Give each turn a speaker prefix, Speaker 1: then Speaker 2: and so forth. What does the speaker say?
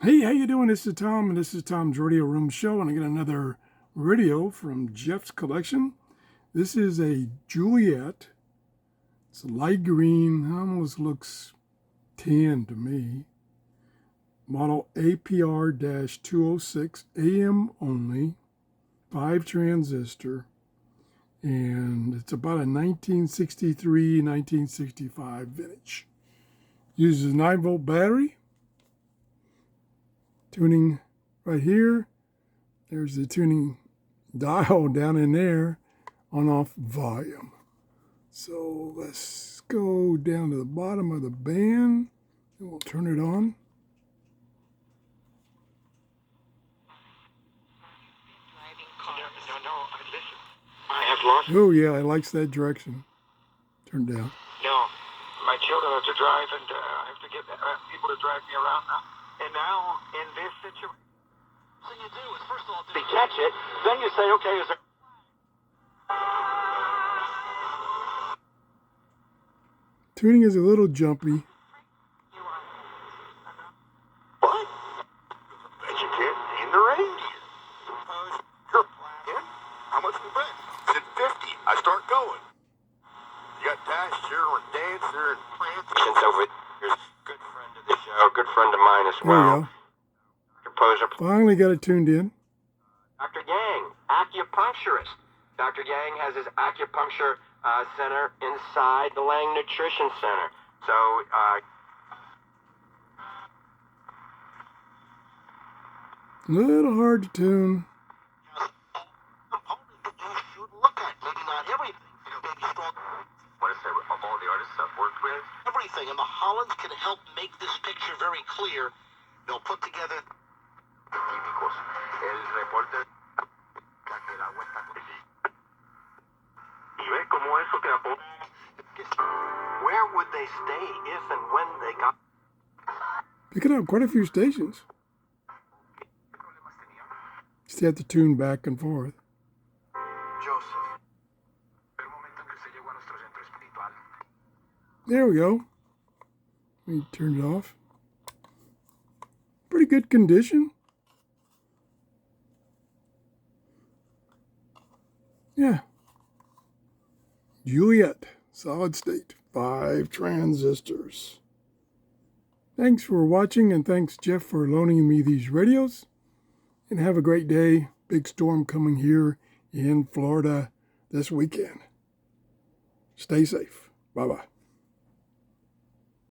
Speaker 1: Hey, how you doing? This is Tom, and this is Tom's Radio Room Show, and I got another radio from Jeff's collection. This is a Juliette. It's light green, almost looks tan to me. Model APR-206, AM only, 5 transistor, and it's about a 1963, 1965 vintage. Uses a 9-volt battery. Tuning right here. There's the tuning dial down in there, on off volume. So let's go down to the bottom of the band and we'll turn it on. Oh yeah, I likes that direction. Turn down.
Speaker 2: No, my children have to drive, and I have to get people to drive me around now. And now, in this situation, so you do is first of all, they catch it, then you say, okay, is there...
Speaker 1: Tuning is a little jumpy.
Speaker 2: What? Bet you can't name the reindeer. Sure. Yeah? How much we bet? It's at 50. I start going. You got Dasher and Dancer and Prancer. Over here. Good friend of the show. Good friend of mine as well.
Speaker 1: There you go.
Speaker 2: Composer.
Speaker 1: Finally got it tuned in.
Speaker 2: Dr. Yang, acupuncturist. Dr. Yang has his acupuncture center inside the Lang Nutrition Center. So,
Speaker 1: A little hard to tune.
Speaker 2: look at, maybe not everything. Maybe strong. What is it? Of all the artists I've worked with? Everything. And the Hollands can help make this picture very clear. They'll put together... Típicos. El reporte... Where would they stay if and when they got...
Speaker 1: Picking up quite a few stations. Just have to tune back and forth.
Speaker 2: Joseph.
Speaker 1: There we go. Let me turn it off. Pretty good condition. Yeah. Juliette, solid state, 5 transistors. Thanks for watching, and thanks, Jeff, for loaning me these radios. And have a great day. Big storm coming here in Florida this weekend. Stay safe. Bye-bye.